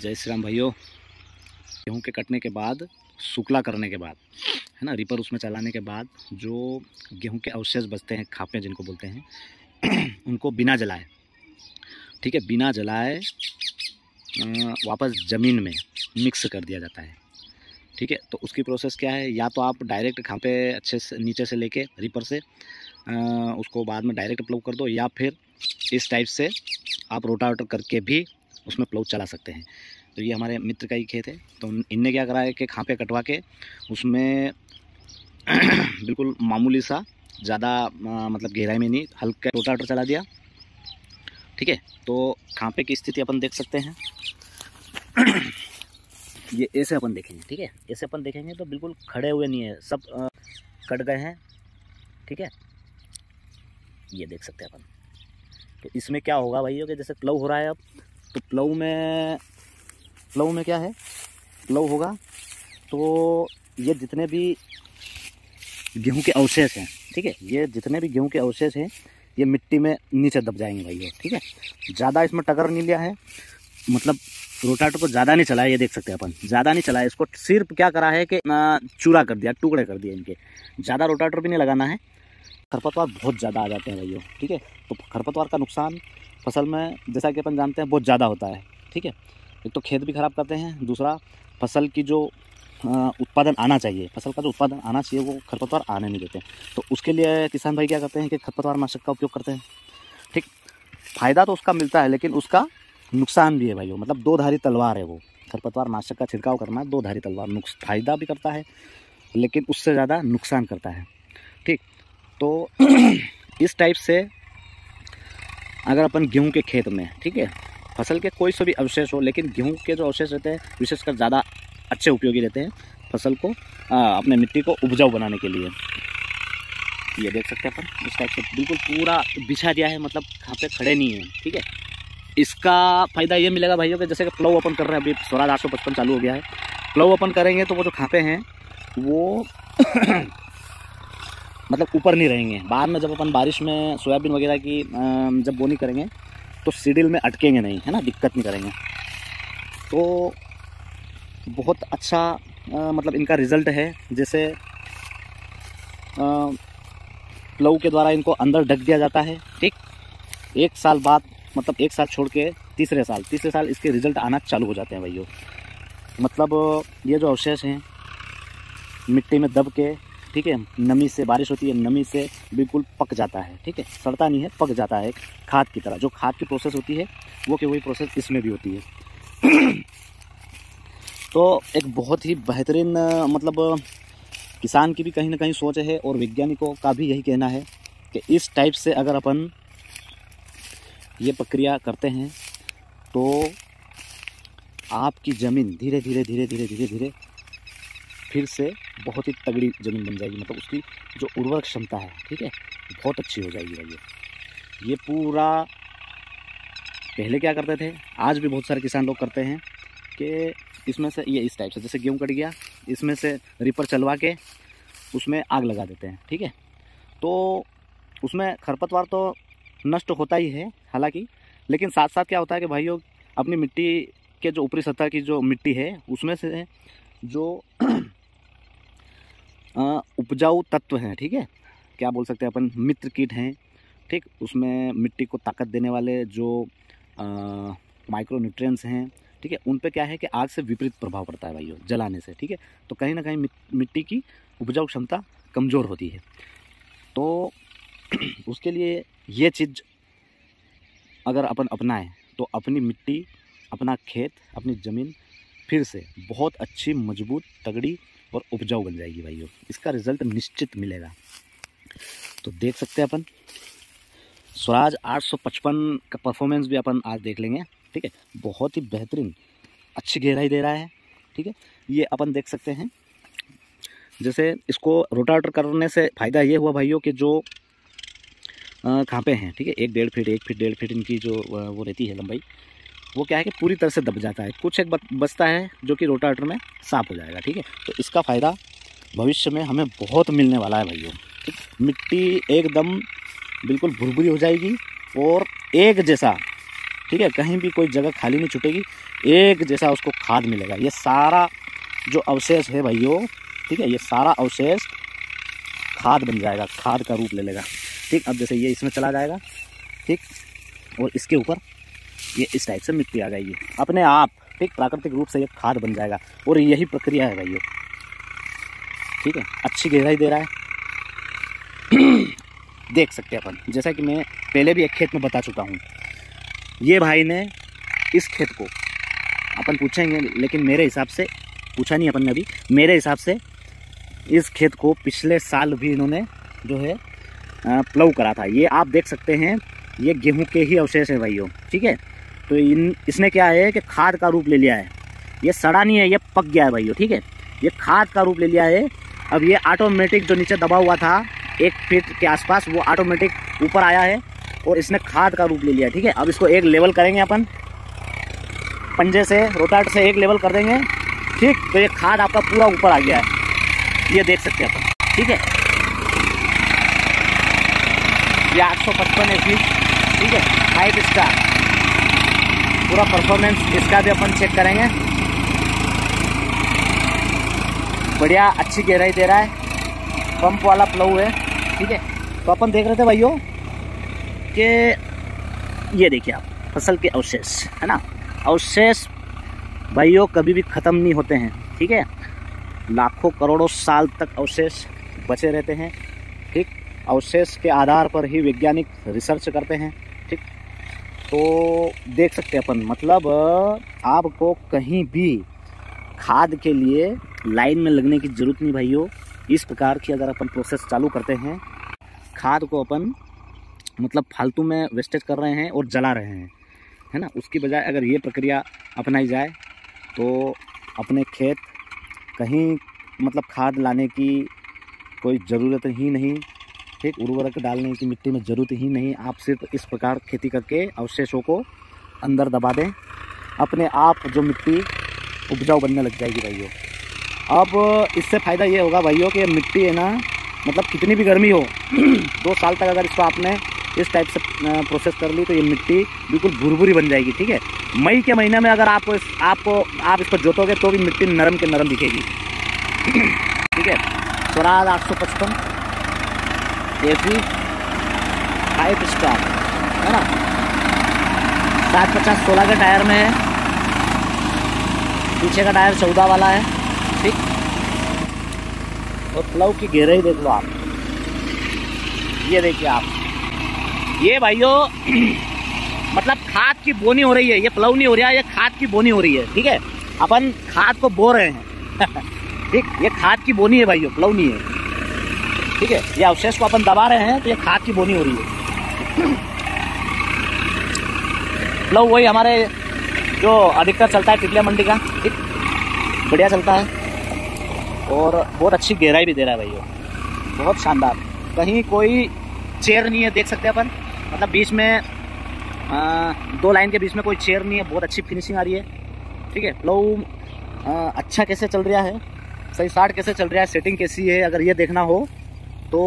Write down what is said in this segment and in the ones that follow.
जय श्री राम भाइयों। गेहूँ के कटने के बाद, सूखला करने के बाद, है ना, रीपर उसमें चलाने के बाद जो गेहूँ के अवशेष बचते हैं, खापे जिनको बोलते हैं, उनको बिना जलाए, ठीक है, बिना जलाए वापस ज़मीन में मिक्स कर दिया जाता है। ठीक है, तो उसकी प्रोसेस क्या है, या तो आप डायरेक्ट खापे अच्छे से नीचे से लेके रीपर से उसको बाद में डायरेक्ट प्लॉव कर दो, या फिर इस टाइप से आप रोटावेटर करके भी उसमें प्लॉव चला सकते हैं। तो ये हमारे मित्र का ही खेत है, तो इनने क्या करा है कि खापे कटवा के उसमें बिल्कुल मामूली सा, ज़्यादा मतलब गहराई में नहीं, हल्का रोटावेटर चला दिया। ठीक है, तो खापे की स्थिति अपन देख सकते हैं। ये ऐसे अपन देखेंगे, ठीक है, ऐसे अपन देखेंगे तो बिल्कुल खड़े हुए नहीं है, सब कट गए हैं। ठीक है, ये देख सकते हैं अपन। तो इसमें क्या होगा भाइयों कि जैसे प्लव हो रहा है अब, तो प्लव में क्या है, प्लव होगा तो ये जितने भी गेहूं के अवशेष हैं, ठीक है, ये जितने भी गेहूं के अवशेष हैं ये मिट्टी में नीचे दब जाएंगे भाइयों। ठीक है, ज़्यादा इसमें टगर नहीं लिया है, मतलब रोटावेटर को ज़्यादा नहीं चलाया, ये देख सकते हैं अपन, ज़्यादा नहीं चलाया इसको, सिर्फ क्या करा है कि चूरा कर दिया, टुकड़े कर दिए इनके। ज़्यादा रोटावेटर भी नहीं लगाना है, खरपतवार बहुत ज़्यादा आ जाते हैं भाइयों। ठीक है, तो खरपतवार का नुकसान फसल में जैसा कि अपन जानते हैं बहुत ज़्यादा होता है। ठीक है, एक तो खेत भी ख़राब करते हैं, दूसरा फसल की जो उत्पादन आना चाहिए, फसल का जो उत्पादन आना चाहिए वो खरपतवार आने नहीं देते। तो उसके लिए किसान भाई क्या करते हैं कि खरपतवार नाशक का उपयोग करते हैं। ठीक, फ़ायदा तो उसका मिलता है, लेकिन उसका नुकसान भी है भाइयों, मतलब दो धारी तलवार है वो। खरपतवार नाशक का छिड़काव करना दो धारी तलवार, फ़ायदा भी करता है लेकिन उससे ज़्यादा नुकसान करता है। ठीक, तो इस टाइप से अगर अपन गेहूं के खेत में, ठीक है, फसल के कोई से भी अवशेष हो, लेकिन गेहूं के जो अवशेष रहते हैं विशेषकर ज़्यादा अच्छे उपयोगी रहते हैं फसल को अपने मिट्टी को उपजाऊ बनाने के लिए। ये देख सकते हैं अपन, इस टाइप से बिल्कुल पूरा बिछा दिया है, मतलब खापे खड़े नहीं है। ठीक है, इसका फ़ायदा ये मिलेगा भाइयों कि जैसे कि प्लव अपन कर रहे हैं, अभी स्वराज 855 चालू हो गया है, प्लव अपन करेंगे तो वो जो खापे हैं वो मतलब ऊपर नहीं रहेंगे। बाद में जब अपन बारिश में सोयाबीन वगैरह की जब बोनी करेंगे तो सीडिल में अटकेंगे नहीं, है ना, दिक्कत नहीं करेंगे। तो बहुत अच्छा मतलब इनका रिज़ल्ट है। जैसे प्लव के द्वारा इनको अंदर ढक दिया जाता है। ठीक, एक साल बाद, मतलब एक साल छोड़ के तीसरे साल इसके रिज़ल्ट आना चालू हो जाते हैं भाइयों। मतलब ये जो अवशेष हैं मिट्टी में दब के, ठीक है, नमी से, बारिश होती है, नमी से बिल्कुल पक जाता है। ठीक है, सड़ता नहीं है, पक जाता है खाद की तरह। जो खाद की प्रोसेस होती है वो कि वही प्रोसेस इसमें भी होती है। तो एक बहुत ही बेहतरीन मतलब किसान की भी कहीं ना कहीं सोच है, और वैज्ञानिकों का भी यही कहना है कि इस टाइप से अगर अपन ये प्रक्रिया करते हैं तो आपकी ज़मीन धीरे धीरे फिर से बहुत ही तगड़ी ज़मीन बन जाएगी, मतलब उसकी जो उर्वरक क्षमता है, ठीक है, बहुत अच्छी हो जाएगी भाई। ये पूरा पहले क्या करते थे, आज भी बहुत सारे किसान लोग करते हैं कि इसमें से ये इस टाइप से, जैसे गेहूं कट गया, इसमें से रीपर चलवा के उसमें आग लगा देते हैं। ठीक है, तो उसमें खरपतवार तो नष्ट होता ही है हालांकि, लेकिन साथ साथ क्या होता है कि भाइयों अपनी मिट्टी के जो ऊपरी सतह की जो मिट्टी है उसमें से जो उपजाऊ तत्व हैं, ठीक है, क्या बोल सकते हैं अपन, मित्र कीट हैं। ठीक, उसमें मिट्टी को ताकत देने वाले जो माइक्रो न्यूट्रिएंट्स हैं, ठीक है, उन पे क्या है कि आग से विपरीत प्रभाव पड़ता है भाइयों, जलाने से। ठीक है, तो कहीं ना कहीं मिट्टी की उपजाऊ क्षमता कमज़ोर होती है। तो उसके लिए ये चीज़ अगर अपन अपनाएं तो अपनी मिट्टी, अपना खेत, अपनी ज़मीन फिर से बहुत अच्छी, मजबूत, तगड़ी और उपजाऊ बन जाएगी भाइयों। इसका रिज़ल्ट निश्चित मिलेगा। तो देख सकते हैं अपन स्वराज 855 का परफॉर्मेंस भी अपन आज देख लेंगे। ठीक है, बहुत ही बेहतरीन, अच्छी गहराई दे रहा है। ठीक है, ये अपन देख सकते हैं। जैसे इसको रोटावेटर करने से फ़ायदा ये हुआ भाइयों कि जो खापे हैं, ठीक है, 1.5 फीट इनकी जो वो रहती है लंबाई, वो क्या है कि पूरी तरह से दब जाता है। कुछ एक बचता है जो कि रोटावेटर में साफ हो जाएगा। ठीक है, तो इसका फ़ायदा भविष्य में हमें बहुत मिलने वाला है भाइयों। ठीक, मिट्टी एकदम बिल्कुल भुरभुरी हो जाएगी और एक जैसा ठीक है, कहीं भी कोई जगह खाली नहीं छूटेगी, एक जैसा उसको खाद मिलेगा। ये सारा जो अवशेष है भाइयों, ठीक है, ये सारा अवशेष खाद बन जाएगा, खाद का रूप ले लेगा। ठीक, अब जैसे ये इसमें चला जाएगा, ठीक, और इसके ऊपर ये इस टाइप से मिट्टी आ जाएगी अपने आप, ठीक, प्राकृतिक रूप से ये खाद बन जाएगा। और यही प्रक्रिया है भाइयों, ठीक है। अच्छी गहराई दे रहा है देख सकते हैं अपन, जैसा कि मैं पहले भी एक खेत में बता चुका हूँ। ये भाई ने इस खेत को, अपन पूछेंगे लेकिन मेरे हिसाब से, पूछा नहीं अपन ने अभी, मेरे हिसाब से इस खेत को पिछले साल भी इन्होंने जो है प्लव करा था। ये आप देख सकते हैं, ये गेहूं के ही अवशेष है भाइयों, ठीक है। तो इसने क्या है कि खाद का रूप ले लिया है, ये सड़ा नहीं है, ये पक गया है भाइयों, ठीक है, ये खाद का रूप ले लिया है। अब ये ऑटोमेटिक जो नीचे दबा हुआ था 1 फीट के आसपास, वो ऑटोमेटिक ऊपर आया है और इसने खाद का रूप ले लिया है, ठीक है। अब इसको एक लेवल करेंगे अपन, पंजे से, रोटावेटर से एक लेवल कर देंगे, ठीक, तो ये खाद आपका पूरा ऊपर आ गया है, ये देख सकते हैं अपन, ठीक है। ये 855 FE, ठीक है, 5 स्टार, पूरा परफॉर्मेंस इसका भी अपन चेक करेंगे। बढ़िया अच्छी गहराई दे रहा है, पंप वाला प्लव है, ठीक है। तो अपन देख रहे थे भाइयों कि ये देखिए आप, फसल के अवशेष है ना, अवशेष भाइयों कभी भी ख़त्म नहीं होते हैं, ठीक है। लाखों करोड़ों साल तक अवशेष बचे रहते हैं, ठीक। अवशेष के आधार पर ही वैज्ञानिक रिसर्च करते हैं, ठीक। तो देख सकते हैं अपन, मतलब आपको कहीं भी खाद के लिए लाइन में लगने की ज़रूरत नहीं भाइयों। इस प्रकार की अगर अपन प्रोसेस चालू करते हैं, खाद को अपन मतलब फालतू में वेस्टेज कर रहे हैं और जला रहे हैं, है ना, उसकी बजाय अगर ये प्रक्रिया अपनाई जाए तो अपने खेत कहीं मतलब खाद लाने की कोई ज़रूरत ही नहीं, ठीक, उर्वरक डालने की मिट्टी में ज़रूरत ही नहीं। आप सिर्फ इस प्रकार खेती करके अवशेषों को अंदर दबा दें, अपने आप जो मिट्टी उपजाऊ बनने लग जाएगी भाइयों। अब इससे फ़ायदा ये होगा भाइयों कि मिट्टी है ना, मतलब कितनी भी गर्मी हो 2 साल तक अगर इसको आपने इस टाइप से प्रोसेस कर ली तो ये मिट्टी बिल्कुल भुरभुरी बन जाएगी, ठीक है। मई के महीने में अगर आप इसको जोतोगे तो भी मिट्टी नरम के नरम दिखेगी, ठीक है। स्वराज 855 FE 5 स्टार है ना, 750 16 के टायर में है, पीछे का टायर 14 वाला है, ठीक। और प्लव की गहराई देख लो आप, ये देखिए आप, ये भाइयों मतलब खाद की बोनी हो रही है, ये प्लव नहीं हो रहा है, ये खाद की बोनी हो रही है, ठीक है। अपन खाद को बो रहे हैं ठीक, ये खाद की बोनी है भाइयों, प्लव नहीं है, ठीक है। ये अवशेष को अपन दबा रहे हैं तो ये खाद की बोनी हो रही है। प्लव वही हमारे जो अधिकतर चलता है टिकलिया मंडी का, ठीक, बढ़िया चलता है और बहुत अच्छी गहराई भी दे रहा है भाइयों, बहुत शानदार। कहीं कोई चेयर नहीं है, देख सकते हैं अपन, मतलब बीच में 2 लाइन के बीच में कोई चेयर नहीं है, बहुत अच्छी फिनिशिंग आ रही है, ठीक है। प्लव अच्छा कैसे चल रहा है, सही स्टार्ट कैसे चल रहा है, सेटिंग कैसी है, अगर ये देखना हो तो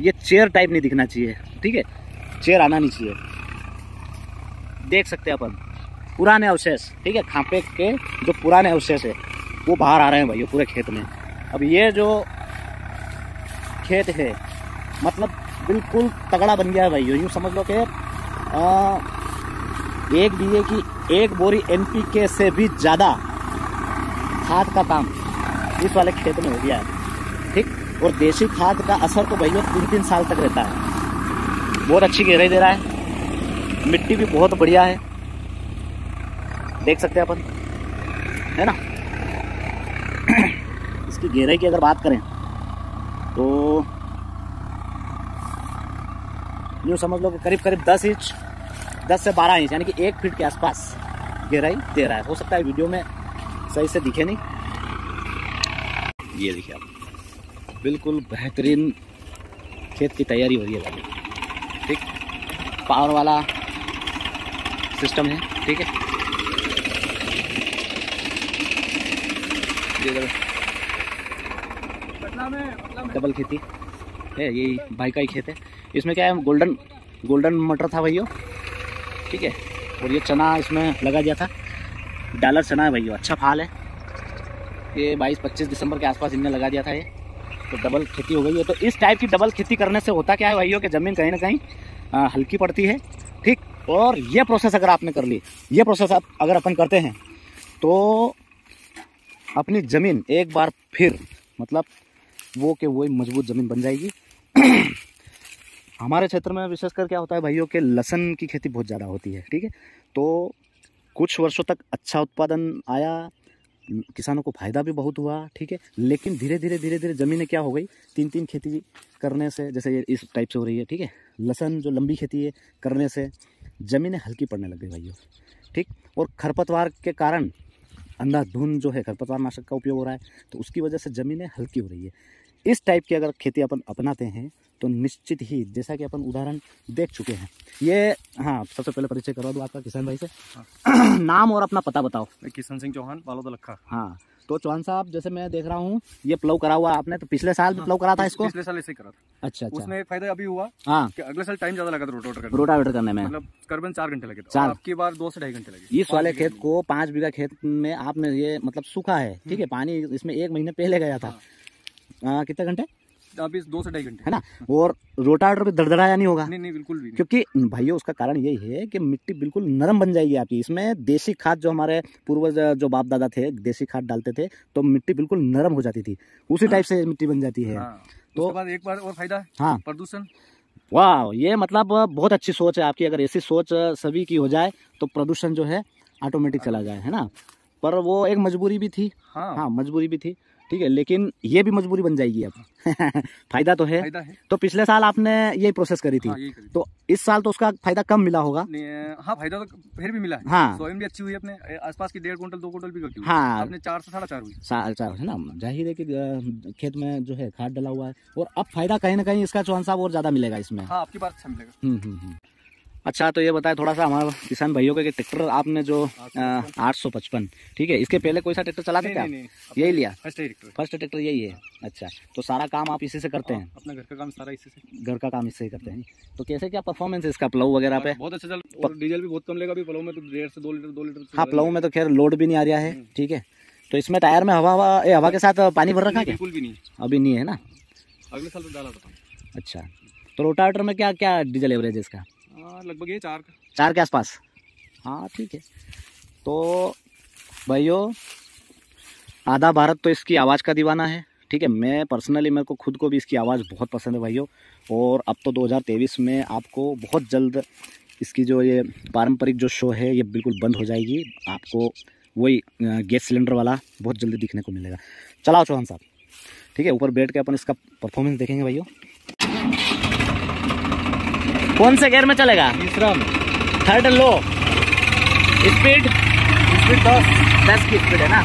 ये चेयर टाइप नहीं दिखना चाहिए, ठीक है, चेयर आना नहीं चाहिए। देख सकते हैं अपन पुराने अवशेष, ठीक है, खांपे के जो पुराने अवशेष है वो बाहर आ रहे हैं भाइयों पूरे खेत में। अब ये जो खेत है मतलब बिल्कुल तगड़ा बन गया है भाइयों, यूँ समझ लो कि 1 बीघे की 1 बोरी NPK से भी ज़्यादा खाद का काम इस वाले खेत में हो गया है, ठीक। और देसी खाद का असर तो भैया 3-3 साल तक रहता है। बहुत अच्छी गहराई दे रहा है, मिट्टी भी बहुत बढ़िया है, देख सकते हैं अपन, है ना। इसकी गहराई की अगर बात करें तो यूँ समझ लो कि करीब 10 इंच, 10 से 12 इंच यानी कि 1 फीट के आसपास गहराई दे रहा है। हो सकता है वीडियो में सही से दिखे नहीं। ये देखिए आप, बिल्कुल बेहतरीन खेत की तैयारी हो रही है भाई, ठीक, पावर वाला सिस्टम है, ठीक है। डबल खेती है, यही भाई का ही खेत है। इसमें क्या है, गोल्डन मटर था भैया, ठीक है, और ये चना इसमें लगा दिया था, डॉलर चना है भाई, अच्छा फाल है। ये 22-25 दिसंबर के आसपास इनने लगा दिया था ये, तो डबल खेती हो गई है। तो इस टाइप की डबल खेती करने से होता क्या है भाइयों कि ज़मीन कहीं ना कहीं हल्की पड़ती है, ठीक। और ये प्रोसेस अगर आपने कर ली, ये प्रोसेस अगर अपन करते हैं तो अपनी ज़मीन एक बार फिर मतलब वो के वही मजबूत ज़मीन बन जाएगी। हमारे क्षेत्र में विशेषकर क्या होता है भाइयों के लहसुन की खेती बहुत ज़्यादा होती है, ठीक है। तो कुछ वर्षों तक अच्छा उत्पादन आया, किसानों को फ़ायदा भी बहुत हुआ, ठीक है। लेकिन धीरे धीरे ज़मीनें क्या हो गई, 3-3 खेती करने से, जैसे ये इस टाइप से हो रही है, ठीक है। लहसुन जो लंबी खेती है करने से ज़मीनें हल्की पड़ने लग गई भाइयों, ठीक। और खरपतवार के कारण अंधाधुंध जो है खरपतवार नाशक का उपयोग हो रहा है, तो उसकी वजह से ज़मीनें हल्की हो रही है। इस टाइप की अगर खेती अपन अपनाते हैं तो निश्चित ही, जैसा कि अपन उदाहरण देख चुके हैं, ये हाँ सबसे पहले परिचय करवा दो आपका किसान भाई से। हाँ। नाम और अपना पता बताओ। किशन सिंह चौहान, बालोद लखा। हाँ, तो चौहान साहब जैसे मैं देख रहा हूँ ये प्लव करा हुआ आपने, तो पिछले साल भी प्लव करा था इसको? पिछले साल ऐसे ही करा था। अच्छा, उसमें फायदा अभी हुआ हाँ कि अगले साल टाइम ज्यादा लगा था रोटावेटर करने में, मतलब करीबन 4 घंटे लगे थे, आपकी बार 2 से 2.5 घंटे लगे। इस वाले खेत को 5 बीघा खेत में आपने ये मतलब सूखा है, ठीक है, पानी इसमें 1 महीने पहले गया था। कितने घंटे? अभी 2 से 2.5 घंटे है ना। और रोटावेटर भी दरदराया नहीं होगा? नहीं बिल्कुल भी नहीं। क्योंकि भाइयों उसका कारण यही है कि मिट्टी बिल्कुल नरम बन जाएगी आपकी। इसमें देसी खाद, जो हमारे पूर्वज जो बाप दादा थे देसी खाद डालते थे तो मिट्टी बिल्कुल नरम हो जाती थी, उसी टाइप से मिट्टी बन जाती है। तो उसके बाद एक बार और फायदा है, हाँ, प्रदूषण। वाह, ये मतलब बहुत अच्छी सोच है आपकी। अगर ऐसी सोच सभी की हो जाए तो प्रदूषण जो है ऑटोमेटिक चला जाए, है ना। पर वो एक मजबूरी भी थी। हाँ, मजबूरी भी थी, ठीक है, लेकिन ये भी मजबूरी बन जाएगी अब। फायदा तो है। तो पिछले साल आपने यही प्रोसेस करी थी। हाँ, तो इस साल तो उसका फायदा कम मिला होगा? हाँ, फायदा तो फिर भी मिला है। हाँ, सोयाबीन भी अच्छी हुई अपने आसपास की 1.5 कुंटल 2 कुंटल भी करती हुई। हाँ, अपने 4 से 4.5 हुई। 4.5 है ना। जाहिर है कि खेत में जो है खाद डला हुआ है, और अब फायदा कहीं ना कहीं इसका चौहान साहब और ज्यादा मिलेगा इसमें। हाँ, आपकी बात अच्छा मिलेगा। अच्छा, तो ये बताए थोड़ा सा हमारे किसान भाइयों के ट्रैक्टर आपने जो 855, ठीक है, इसके पहले कोई सा ट्रैक्टर चला सकते हैं? यही लिया, फर्स्ट ट्रैक्टर यही है। अच्छा, तो सारा काम आप इसी से करते हैं? अपना घर का काम सारा इसी से, घर का काम इससे ही करते हैं। तो कैसे क्या परफॉर्मेंस है इसका प्लव वगैरह पे? बहुत अच्छा चल, और डीजल भी बहुत कम लेगा। प्लव में तो 1.5 से 2 लीटर। हाँ, प्लव में तो खैर लोड भी नहीं आ रहा है, ठीक है। तो इसमें टायर में हवा के साथ पानी भर रखा है? बिल्कुल भी नहीं, अभी नहीं है ना, अगले साल तो डाला था। अच्छा, तो रोटावेटर में क्या क्या डीजल एवरेज है इसका? लगभग ये 4 के आसपास। हाँ, ठीक है। तो भाइयों, आधा भारत तो इसकी आवाज़ का दीवाना है, ठीक है। मैं पर्सनली, मेरे को खुद को भी इसकी आवाज़ बहुत पसंद है भाइयों। और अब तो 2023 में आपको बहुत जल्द इसकी जो ये पारंपरिक जो शो है ये बिल्कुल बंद हो जाएगी। आपको वही गैस सिलेंडर वाला बहुत जल्दी दिखने को मिलेगा। चलाओ चौहान साहब, ठीक है। ऊपर बैठ के अपन इसका परफॉर्मेंस देखेंगे भाइयों। कौन से गियर में चलेगा? तीसरा, 3rd लो। स्पीड 10 की स्पीड है ना।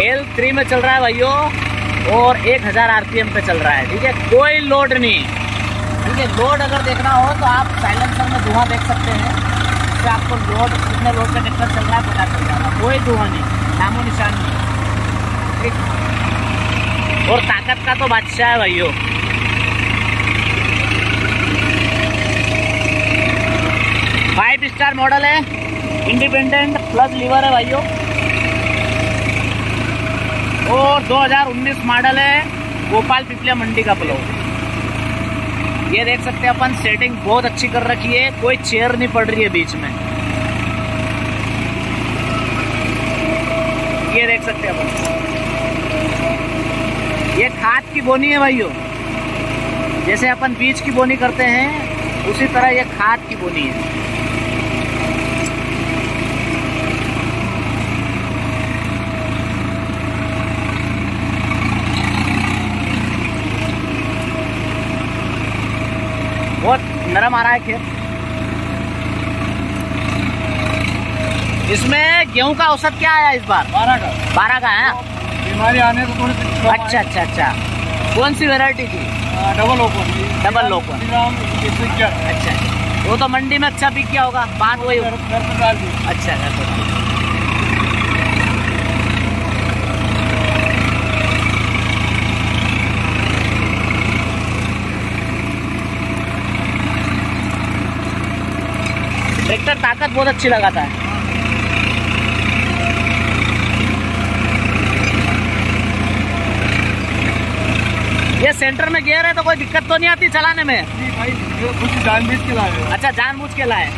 L3 में चल रहा है भाइयों, और 1000 RPM पे चल रहा है, ठीक है। कोई लोड नहीं, ठीक है। लोड अगर देखना हो तो आप साइलेंसर में धुआं देख सकते हैं, इससे आपको लोड, कितने लोड का ट्रैक्टर चल रहा है पता चल जाएगा। कोई धुआं नहीं, नामो निशान नहीं, ठीक। और ताकत का तो बादशाह है भाइयों। फाइव स्टार मॉडल है, इंडिपेंडेंट प्लस लीवर है भाइयों, और 2019 मॉडल है, गोपाल पिपलिया मंडी का प्लव। ये देख सकते हैं अपन, सेटिंग बहुत अच्छी कर रखी है, कोई चेयर नहीं पड़ रही है बीच में। ये देख सकते हैं अपन, ये खाद की बोनी है भाइयों। जैसे अपन बीज की बोनी करते हैं उसी तरह ये खाद की बोनी है। बहुत नरम आ रहा है खेत। इसमें गेहूं का औसत क्या आया इस बार? 12 का है। बीमारी आने से थोड़ी सी। अच्छा, कौन सी वैरायटी थी? Double local. अच्छा, वो तो मंडी में अच्छा बिक गया होगा, बात वही। अच्छा, ट्रैक्टर ताकत बहुत अच्छी लगाता है। ये सेंटर में गियर है तो कोई दिक्कत तो नहीं आती चलाने में? नहीं भाई, ये कुछ जानबूझ के लाए। अच्छा, जानबूझ के लाए।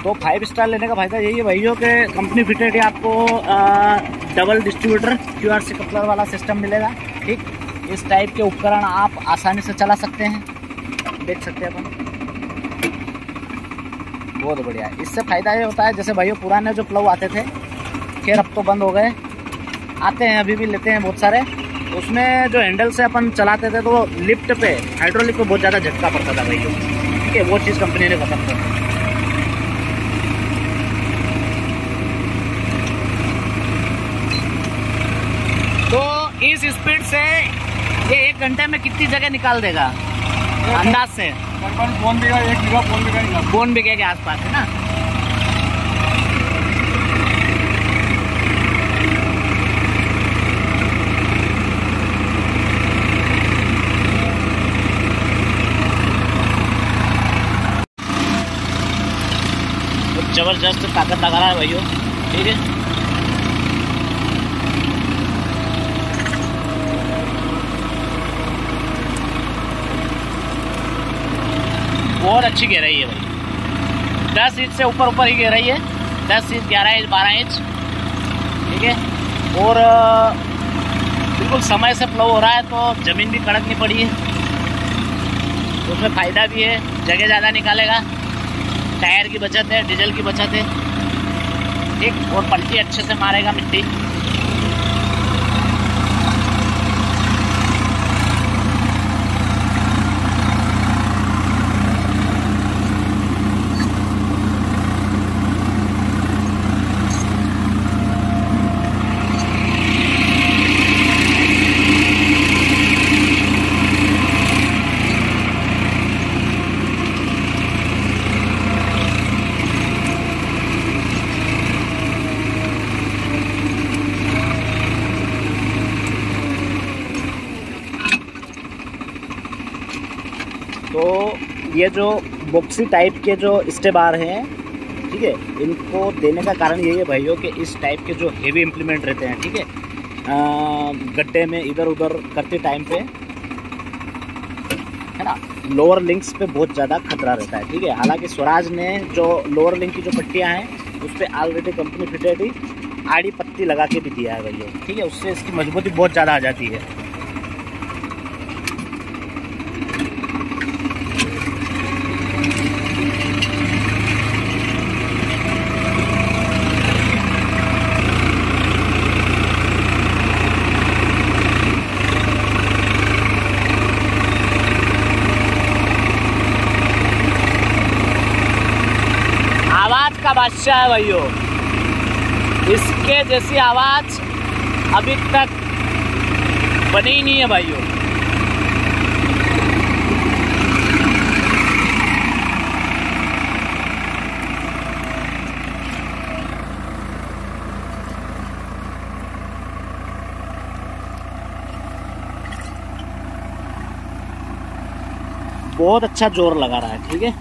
तो 5 स्टार लेने का फायदा यही है भाइयों कि कंपनी फिटेड आपको डबल डिस्ट्रीब्यूटर QRC कपलर वाला सिस्टम मिलेगा। ठीक, इस टाइप के उपकरण आप आसानी से चला सकते हैं, देख सकते हैं अपन। बहुत बढ़िया है। इससे फ़ायदा ये होता है, जैसे भाइयों पुराने जो प्लव आते थे, खैर अब तो बंद हो गए, आते हैं अभी भी लेते हैं बहुत सारे, उसमें जो हैंडल से अपन चलाते थे तो लिफ्ट पे, हाइड्रोलिक पे बहुत ज़्यादा झटका पड़ता था भाइयों। ठीक है, वो चीज़ कंपनी ने खत्म कर। तो इस स्पीड से ये 1 घंटे में कितनी जगह निकाल देगा अंदाज से? फोन बिगा, 1 बीघा फोन बिगा, फोन बिगे के आसपास है ना। तो जबरदस्त ताकत लगा रहा है भाइयों। ठीक है, बहुत अच्छी गहराई है भाई, 10 इंच से ऊपर ही गहराई है, 10 इंच, 11 इंच, 12 इंच। ठीक है, और बिल्कुल समय से फ्लो हो रहा है तो ज़मीन भी कड़क नहीं पड़ी है, तो उसमें फ़ायदा भी है, जगह ज़्यादा निकालेगा, टायर की बचत है, डीजल की बचत है। ठीक, और पलटी अच्छे से मारेगा मिट्टी। तो ये जो बॉक्सी टाइप के जो स्टेबार हैं, ठीक है, इनको देने का कारण यही है भाइयों कि इस टाइप के जो हेवी इम्प्लीमेंट रहते हैं, ठीक है, गड्ढे में इधर उधर करते टाइम पे, है ना, लोअर लिंक्स पे बहुत ज़्यादा खतरा रहता है। ठीक है, हालांकि स्वराज ने जो लोअर लिंक की जो पट्टियाँ हैं उस पर ऑलरेडी कंपनी फिटेड ही आड़ी पत्ती लगा के भी दिया है भैया। ठीक है, उससे इसकी मजबूती बहुत ज़्यादा आ जाती है। आवाज का बादशाह है भाइयों, इसके जैसी आवाज अभी तक बनी ही नहीं है भाइयों। बहुत अच्छा जोर लगा रहा है। ठीक है,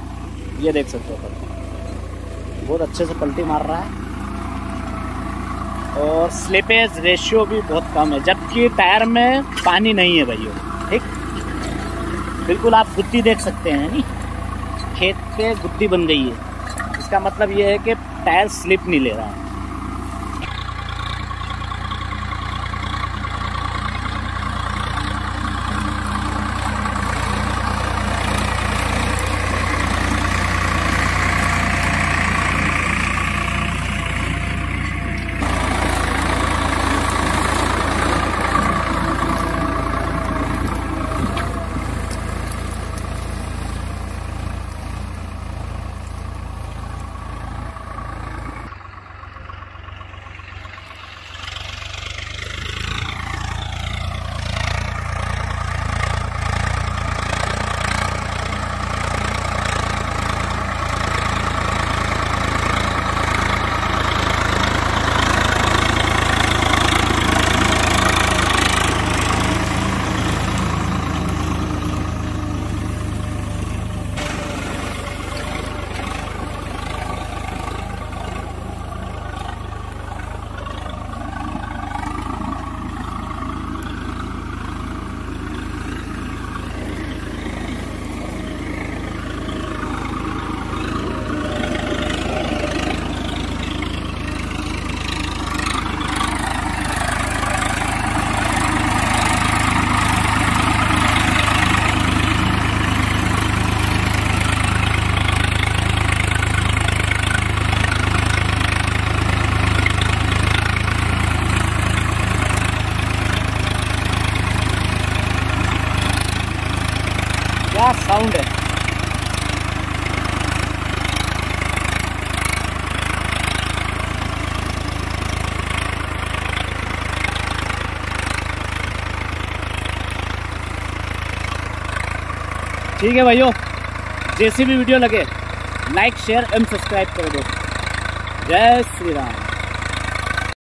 ये देख सकते हो, बहुत अच्छे से पलटी मार रहा है और स्लिपेज रेशियो भी बहुत कम है, जबकि टायर में पानी नहीं है भाइयों। ठीक, बिल्कुल आप गुत्ती देख सकते हैं, नहीं, खेत पे गुत्ती बन गई है, इसका मतलब ये है कि टायर स्लिप नहीं ले रहा है। साउंड है। ठीक है भाइयों, जैसी भी वीडियो लगे लाइक शेयर एंड सब्सक्राइब कर दो। जय श्री राम।